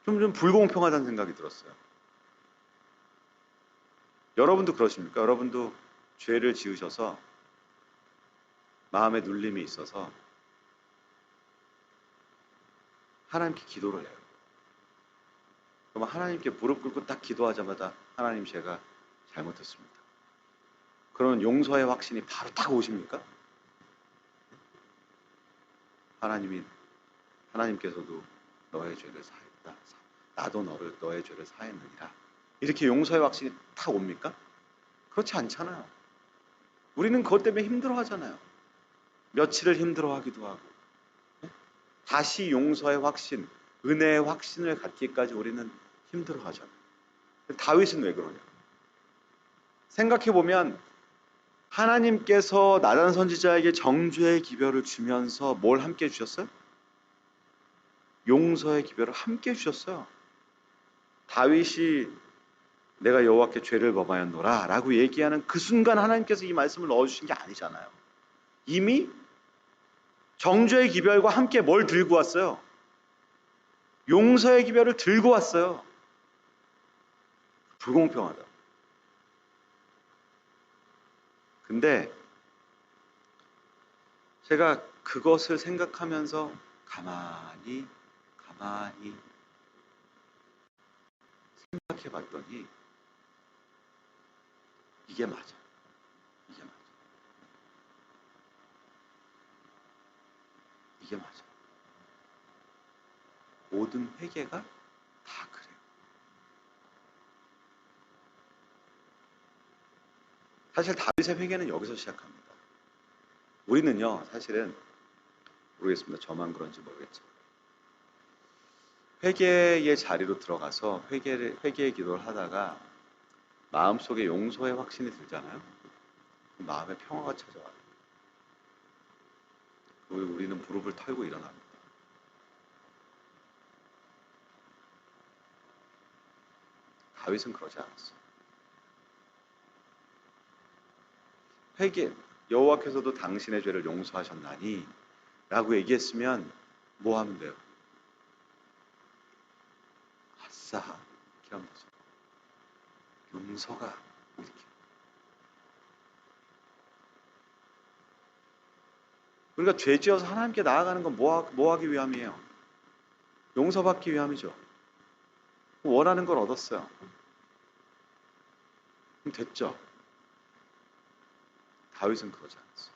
좀 불공평하다는 생각이 들었어요. 여러분도 그러십니까? 여러분도 죄를 지으셔서 마음에 눌림이 있어서 하나님께 기도를 해요. 그럼 하나님께 무릎 꿇고 딱 기도하자마자 하나님 제가 잘못했습니다. 그런 용서의 확신이 바로 딱 오십니까? 하나님께서도 너의 죄를 사했다. 나도 너의 죄를 사했느니라. 이렇게 용서의 확신이 딱 옵니까? 그렇지 않잖아요. 우리는 그것 때문에 힘들어하잖아요. 며칠을 힘들어하기도 하고 다시 용서의 확신, 은혜의 확신을 갖기까지 우리는 힘들어하잖아요. 다윗은 왜 그러냐? 생각해보면 하나님께서 나단 선지자에게 정죄의 기별을 주면서 뭘 함께 주셨어요? 용서의 기별을 함께 주셨어요. 다윗이 내가 여호와께 죄를 범하였노라 라고 얘기하는 그 순간 하나님께서 이 말씀을 넣어주신 게 아니잖아요. 이미 정죄의 기별과 함께 뭘 들고 왔어요? 용서의 기별을 들고 왔어요. 불공평하다. 근데 제가 그것을 생각하면서 가만히 생각해 봤더니 이게 맞아. 이게 맞아. 이게 맞아. 모든 회개가 다 그래요. 사실 다윗의 회개는 여기서 시작합니다. 우리는요, 사실은 모르겠습니다. 저만 그런지 모르겠지만 회개의 자리로 들어가서 회개의 기도를 하다가 마음속에 용서의 확신이 들잖아요. 마음의 평화가 찾아와요. 우리는 무릎을 털고 일어납니다. 다윗은 그러지 않았어요. 여호와께서도 당신의 죄를 용서하셨나니 라고 얘기했으면 뭐 하면 돼요? 아싸 이렇게 하면 되죠. 용서가 이렇게. 우리가 죄 지어서 하나님께 나아가는 건 뭐 하기 위함이에요? 용서받기 위함이죠. 원하는 걸 얻었어요. 그럼 됐죠. 다윗은 그러지 않았어요.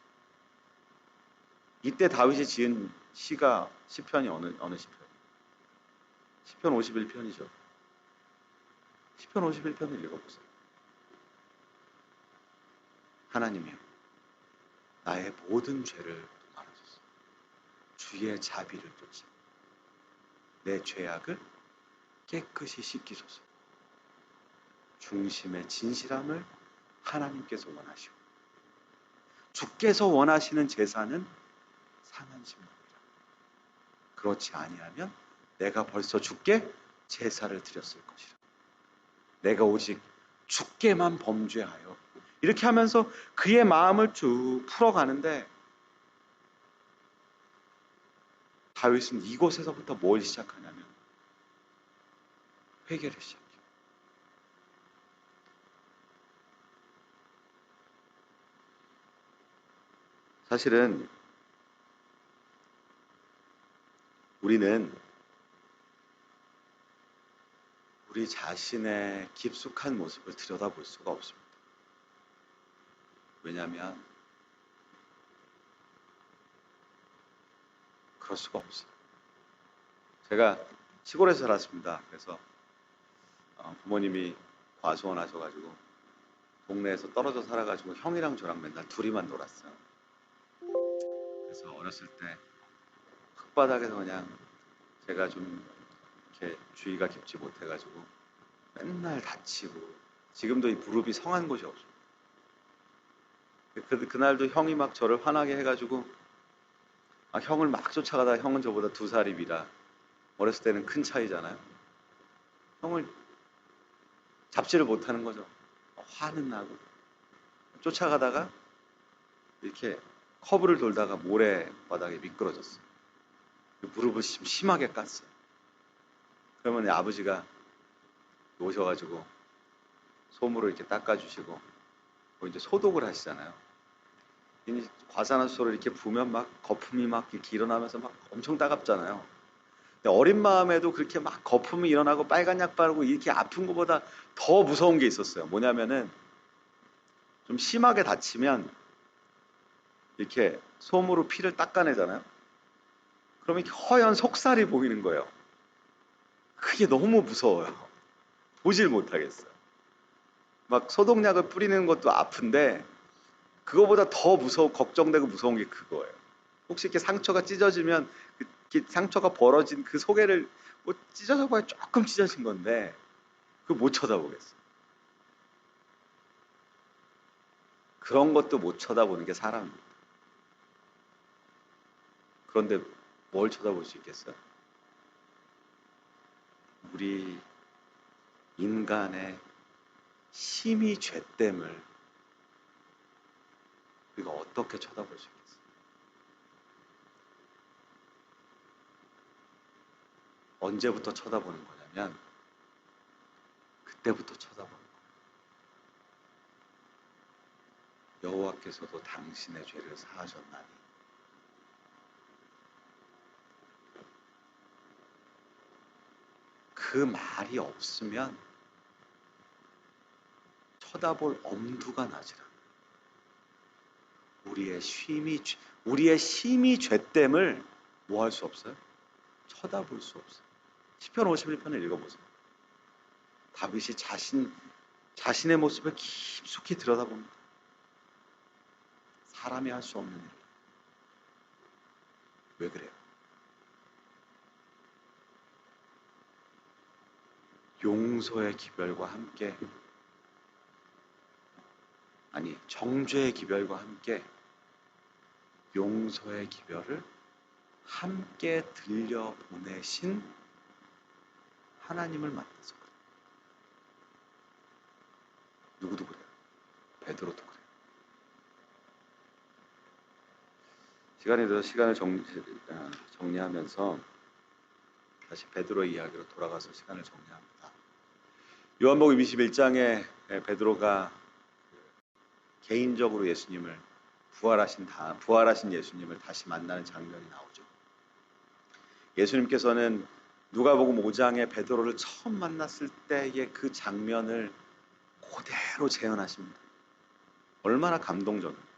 이때 다윗이 지은 시가 시편이 어느 시편? 시편 51편이죠. 시편 51편을 읽어보세요. 하나님이여 나의 모든 죄를 도말하소서. 주의 자비를 쫓아 내 죄악을 깨끗이 씻기소서. 중심의 진실함을 하나님께서 원하시오. 주께서 원하시는 제사는 상한 심령이라. 그렇지 아니하면 내가 벌써 주께 제사를 드렸을 것이라. 내가 오직 주께만 범죄하여. 이렇게 하면서 그의 마음을 쭉 풀어가는데 다윗은 이곳에서부터 뭘 시작하냐면 회개를 시작해요. 사실은 우리는 우리 자신의 깊숙한 모습을 들여다볼 수가 없습니다. 왜냐하면 그럴 수가 없어요. 제가 시골에서 살았습니다. 그래서 부모님이 과수원 하셔가지고 동네에서 떨어져 살아가지고 형이랑 저랑 맨날 둘이만 놀았어요. 그래서 어렸을 때 흙바닥에서 그냥 제가 좀 이렇게 주의가 깊지 못해가지고 맨날 다치고 지금도 이 무릎이 성한 곳이 없어요. 그날도 형이 막 저를 화나게 해가지고 형을 막 쫓아가다 형은 저보다 2살이 위라 어렸을 때는 큰 차이잖아요. 형을 잡지를 못하는 거죠. 화는 나고 쫓아가다가 이렇게 커브를 돌다가 모래바닥에 미끄러졌어요. 무릎을 심하게 깠어요. 그러면 아버지가 오셔가지고 솜으로 이렇게 닦아주시고 이제 소독을 하시잖아요. 과산화수소를 이렇게 부으면 막 거품이 막 이렇게 일어나면서 막 엄청 따갑잖아요. 근데 어린 마음에도 그렇게 막 거품이 일어나고 빨간 약 바르고 이렇게 아픈 것보다 더 무서운 게 있었어요. 뭐냐면은 좀 심하게 다치면 이렇게 솜으로 피를 닦아내잖아요. 그러면 이렇게 허연 속살이 보이는 거예요. 그게 너무 무서워요. 보질 못하겠어요. 막 소독약을 뿌리는 것도 아픈데 그거보다 더 걱정되고 무서운 게 그거예요. 혹시 이렇게 상처가 찢어지면 이렇게 상처가 벌어진 그 소개를 뭐 찢어져 봐야 조금 찢어진 건데 그거 못 쳐다보겠어요. 그런 것도 못 쳐다보는 게 사람입니다. 그런데 뭘 쳐다볼 수 있겠어요? 우리 인간의 심히 죄됨을 우리가 어떻게 쳐다볼 수 있겠어요? 언제부터 쳐다보는 거냐면 그때부터 쳐다보는 거예요. 여호와께서도 당신의 죄를 사하셨나니 그 말이 없으면 쳐다볼 엄두가 나질 않아요. 우리의 심히 죄됨을 뭐 할 수 없어요? 쳐다볼 수 없어요. 시편 51편을 읽어보세요. 다윗이 자신의 모습을 깊숙이 들여다봅니다. 사람이 할 수 없는 일. 왜 그래요? 용서의 기별과 함께 정죄의 기별과 함께 용서의 기별을 함께 들려보내신 하나님을 만나서 그래요. 누구도 그래요. 베드로도 그래요. 시간이 들어서 시간을 정리하면서 다시 베드로의 이야기로 돌아가서 시간을 정리합니다. 요한복음 21장에 베드로가 개인적으로 예수님을 부활하신 예수님을 다시 만나는 장면이 나오죠. 예수님께서는 누가복음 5장에 베드로를 처음 만났을 때의 그 장면을 그대로 재현하십니다. 얼마나 감동적입니까?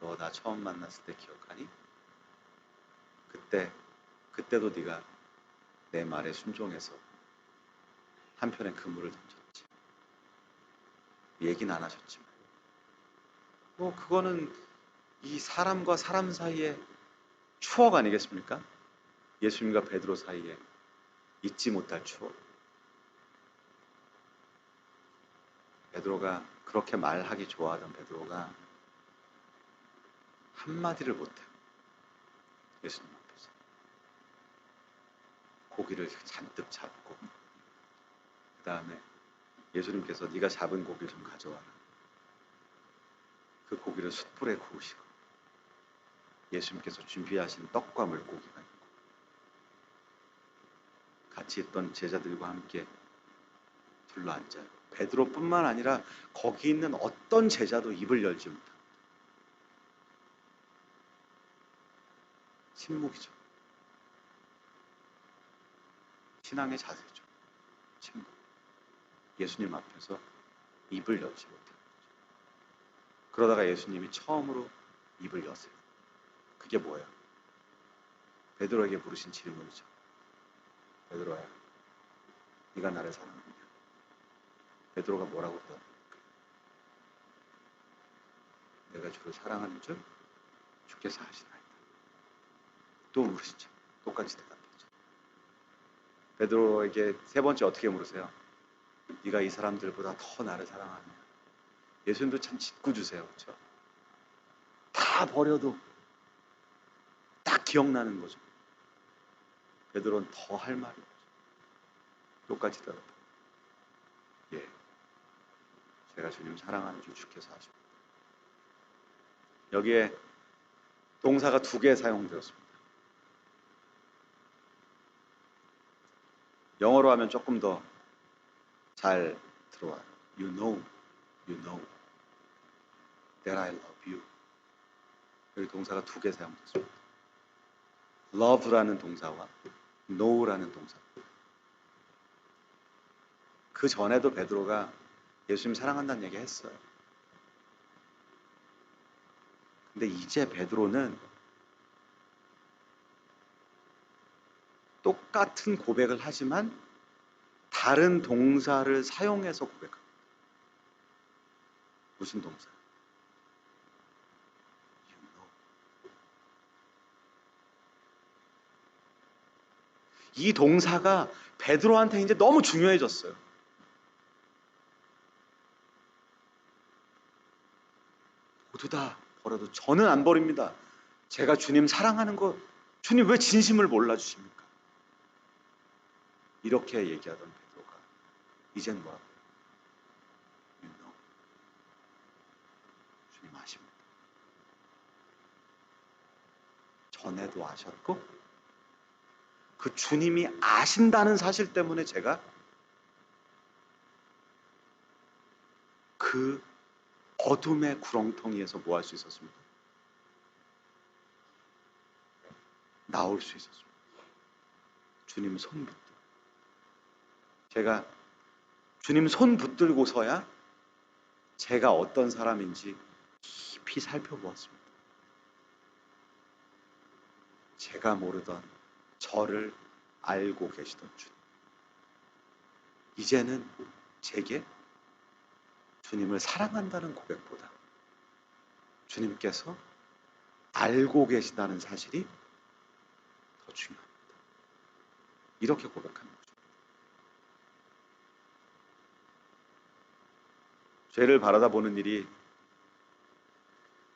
너 나 처음 만났을 때 기억하니? 그때도 네가 내 말에 순종해서 한편의 그물을 던졌지. 얘기는 안 하셨지만 그거는 이 사람과 사람 사이의 추억 아니겠습니까? 예수님과 베드로 사이에 잊지 못할 추억. 베드로가 그렇게 말하기 좋아하던 베드로가 한마디를 못해요. 예수님 앞에서 고기를 잔뜩 잡고 그 다음에 예수님께서 네가 잡은 고기를 좀 가져와라. 그 고기를 숯불에 구우시고 예수님께서 준비하신 떡과 물고기가 있고 같이 있던 제자들과 함께 둘러앉아요. 베드로뿐만 아니라 거기 있는 어떤 제자도 입을 열지 못합니다. 침묵이죠. 신앙의 자세죠. 침묵. 예수님 앞에서 입을 열지 못하는 거죠. 그러다가 예수님이 처음으로 입을 여세요. 그게 뭐예요? 베드로에게 물으신 질문이죠. 베드로야, 네가 나를 사랑하느냐? 베드로가 뭐라고 대답합니까? 내가 주를 사랑하는 줄 주께서 아시나이다. 또 물으시죠. 똑같이 대답했죠. 베드로에게 세 번째 어떻게 물으세요? 네가 이 사람들보다 더 나를 사랑하느냐? 예수님도 참 짓궂으세요. 그렇죠? 다 버려도 딱 기억나는 거죠. 베드로는 더 할 말이 없죠. 똑같이 대답해요. 예, 제가 주님 사랑하는 줄 주께서 아십니다. 여기에 동사가 2개 사용되었습니다. 영어로 하면 조금 더 잘 들어와요. You know that I love you. 여기 동사가 2개 사용됐습니다. love라는 동사와 know라는 동사. 그 전에도 베드로가 예수님 사랑한다는 얘기 했어요. 근데 이제 베드로는 똑같은 고백을 하지만 다른 동사를 사용해서 고백합니다. 무슨 동사? You know. 이 동사가 베드로한테 이제 너무 중요해졌어요. 모두 다 버려도 저는 안 버립니다. 제가 주님 사랑하는 거 주님 왜 진심을 몰라주십니까? 이렇게 얘기하던 베드로가 이젠 뭐라고? You know. 주님 아십니다. 전에도 아셨고 그 주님이 아신다는 사실 때문에 제가 그 어둠의 구렁텅이에서 뭐 할 수 있었습니까? 나올 수 있었습니다. 주님 손 붙들고. 제가 주님 손 붙들고서야 제가 어떤 사람인지 깊이 살펴보았습니다. 제가 모르던 저를 알고 계시던 주님. 이제는 제게 주님을 사랑한다는 고백보다 주님께서 알고 계시다는 사실이 더 중요합니다. 이렇게 고백하는 거죠. 죄를 바라다보는 일이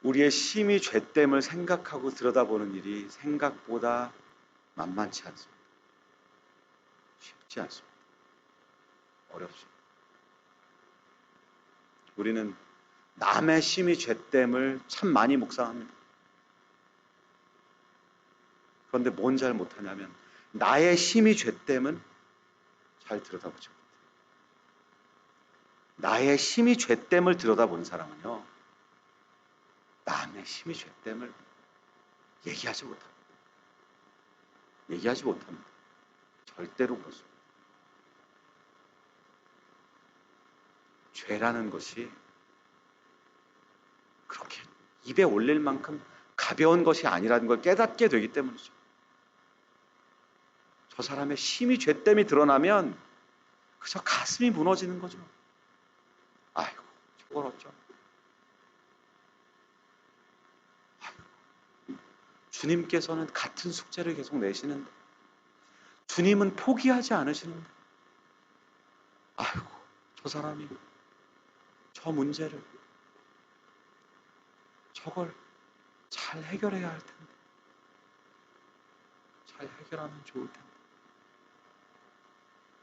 우리의 심히 죄됨을 생각하고 들여다보는 일이 생각보다 만만치 않습니다. 쉽지 않습니다. 어렵습니다. 우리는 남의 심히 죄됨을 참 많이 묵상합니다. 그런데 뭔 잘 못하냐면 나의 심히 죄됨은 잘 들여다보지 못해요. 나의 심히 죄됨을 들여다본 사람은요, 남의 심히 죄됨을 얘기하지 못합니다. 얘기하지 못합니다. 절대로 그렇습니다. 죄라는 것이 그렇게 입에 올릴 만큼 가벼운 것이 아니라는 걸 깨닫게 되기 때문이죠. 저 사람의 심히 죄됨이 드러나면 그저 가슴이 무너지는 거죠. 아이고, 저걸 어쩌. 주님께서는 같은 숙제를 계속 내시는데 주님은 포기하지 않으시는데 아이고, 저 사람이 저 문제를 저걸 잘 해결해야 할 텐데 잘 해결하면 좋을 텐데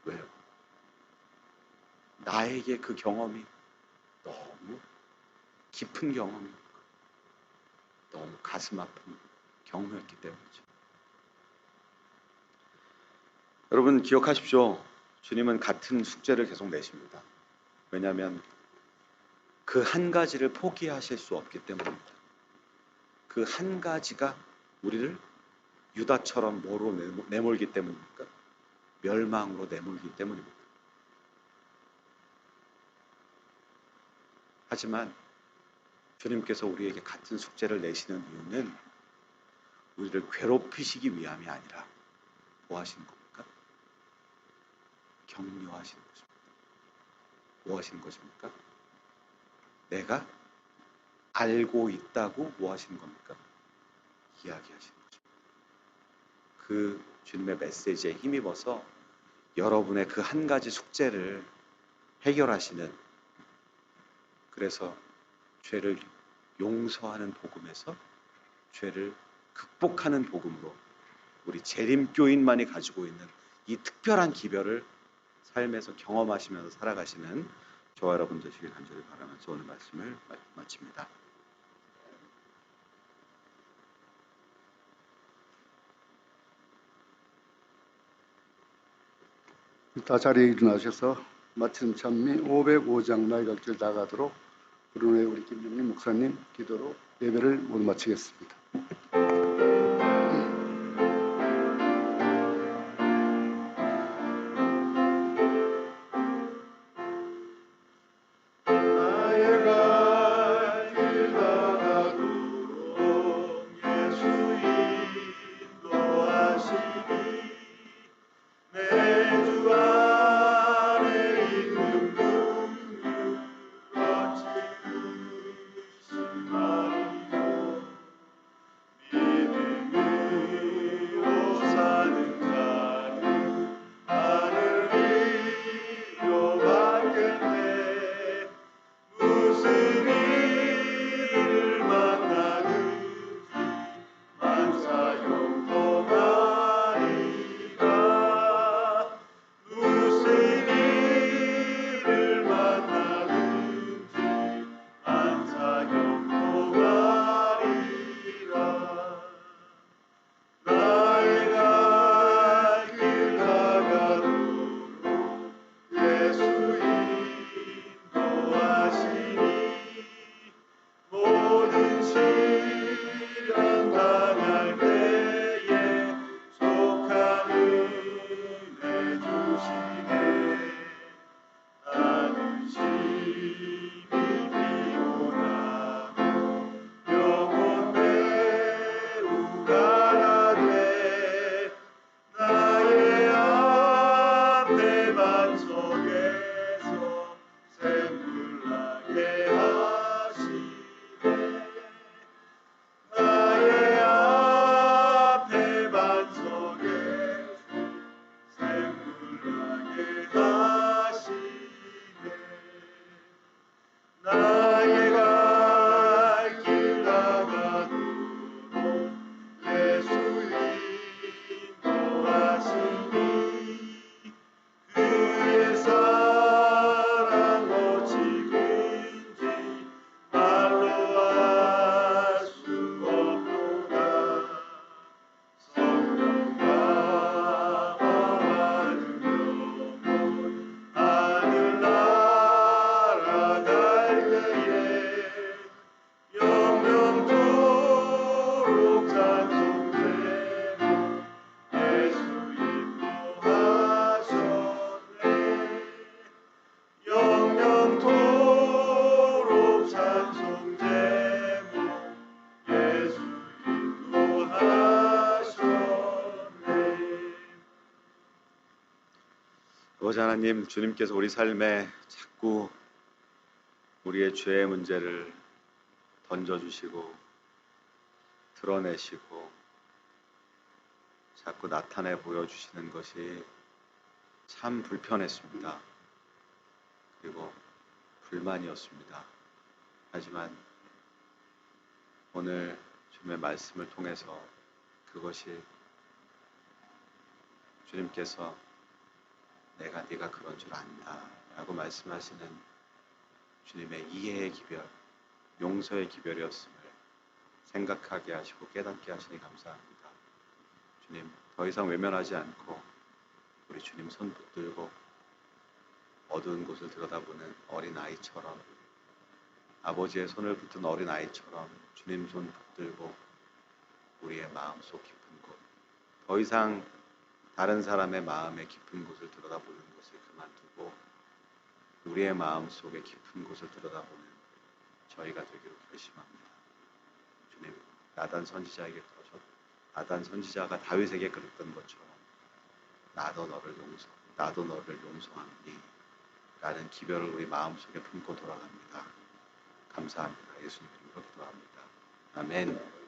왜요? 나에게 그 경험이 너무 깊은 경험이고 너무 가슴 아픈 경험이었기 때문이죠. 여러분 기억하십시오. 주님은 같은 숙제를 계속 내십니다. 왜냐하면 그 한 가지를 포기하실 수 없기 때문입니다. 그 한 가지가 우리를 유다처럼 뭐로 내몰기 때문입니까? 멸망으로 내몰기 때문입니다. 하지만 주님께서 우리에게 같은 숙제를 내시는 이유는 우리를 괴롭히시기 위함이 아니라 뭐 하시는 겁니까? 격려하시는 것입니다. 뭐 하시는 것입니까? 내가 알고 있다고 뭐 하시는 겁니까? 이야기하시는 것입니다. 그 주님의 메시지에 힘입어서 여러분의 그 한 가지 숙제를 해결하시는, 그래서 죄를 용서하는 복음에서 죄를 극복하는 복음으로 우리 재림교인만이 가지고 있는 이 특별한 기별을 삶에서 경험하시면서 살아가시는 저와 여러분 되시길 간절히 바라면서 오늘 말씀을 마칩니다. 다 자리에 일어나셔서 마침 찬미 505장 나이각절 나가도록 그러므로 우리 김영민 목사님 기도로 예배를 모두 마치겠습니다. 아버지 하나님, 주님께서 우리 삶에 자꾸 우리의 죄의 문제를 던져주시고 드러내시고 자꾸 나타내 보여주시는 것이 참 불편했습니다. 그리고 불만이었습니다. 하지만 오늘 주님의 말씀을 통해서 그것이 주님께서 내가 네가 그런 줄 안다 라고 말씀하시는 주님의 이해의 기별, 용서의 기별이었음을 생각하게 하시고 깨닫게 하시니 감사합니다. 주님, 더 이상 외면하지 않고 우리 주님 손 붙들고 어두운 곳을 들여다보는 어린아이처럼, 아버지의 손을 붙든 어린아이처럼 주님 손 붙들고 우리의 마음속 깊은 곳, 더 이상 다른 사람의 마음의 깊은 곳을 들여다보는 것을 그만두고 우리의 마음 속의 깊은 곳을 들여다보는 저희가 되기로 결심합니다. 주님, 나단 선지자에게 그러셨. 나단 선지자가 다윗에게 그랬던 것처럼 나도 너를 용서하니 라는 기별을 우리 마음속에 품고 돌아갑니다. 감사합니다. 예수님 이름으로 기도합니다. 아멘.